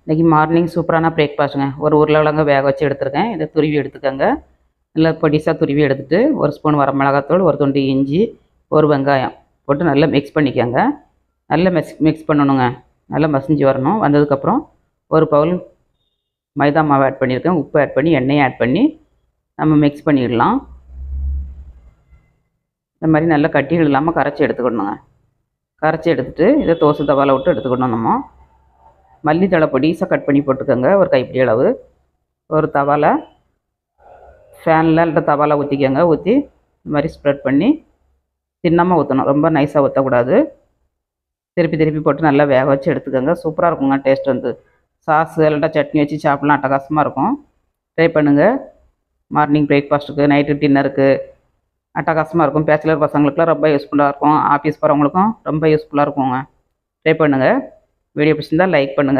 இன்றைக்கி மார்னிங் சூப்பரான பிரேக்ஃபாஸ்ட்டுங்க. ஒரு உருளைக்கிழங்கு வேக வச்சு எடுத்துருக்கேன். இதை துருவி எடுத்துக்கோங்க. நல்லா பொடிசாக துருவி எடுத்துகிட்டு ஒரு ஸ்பூன் வரமிளகாத்தூள், ஒரு துண்டு இஞ்சி, ஒரு வெங்காயம் போட்டு நல்லா மிக்ஸ் பண்ணிக்கோங்க. நல்லா மிக்ஸ் பண்ணணுங்க. நல்லா மசிஞ்சு வரணும். வந்ததுக்கப்புறம் ஒரு பவுல் மைதா மாவு ஆட் பண்ணியிருக்கேன். உப்பு ஆட் பண்ணி எண்ணெயை ஆட் பண்ணி நம்ம மிக்ஸ் பண்ணிடலாம். இந்த மாதிரி நல்லா கட்டிகள் இல்லாமல் கரைச்சி எடுத்துக்கணுங்க. கரைச்சி எடுத்துகிட்டு இதை தோசை தவாவில் விட்டு எடுத்துக்கணும். நம்ம மல்லித்தழை பொடிசாக கட் பண்ணி போட்டுக்கோங்க. ஒரு கைப்பிடி அளவு. ஒரு தவாவில் ஃபேனில் இல்லை தவாவில் ஊற்றிக்கோங்க. ஊற்றி இந்த மாதிரி ஸ்ப்ரெட் பண்ணி தின்னாமல் ஊற்றணும். ரொம்ப நைஸாக ஊற்றக்கூடாது. திருப்பி திருப்பி போட்டு நல்லா வேக வச்சு எடுத்துக்கோங்க. சூப்பராக இருக்குங்க. டேஸ்ட் வந்து சாஸு இல்லைன்னா சட்னி வச்சு சாப்பிட்லாம். அட்டகாசமாக இருக்கும். ட்ரை பண்ணுங்கள். மார்னிங் பிரேக்ஃபாஸ்ட்டுக்கு, நைட்டு டின்னருக்கு அட்டகாசமாக இருக்கும். பேச்சுலர் பசங்களுக்குலாம் ரொம்ப யூஸ்ஃபுல்லாக இருக்கும். ஆஃபீஸ் போகிறவங்களுக்கும் ரொம்ப யூஸ்ஃபுல்லாக இருக்குங்க. ட்ரை பண்ணுங்கள். வீடியோ பிடிச்சிருந்தால் லைக் பண்ணுங்கள்.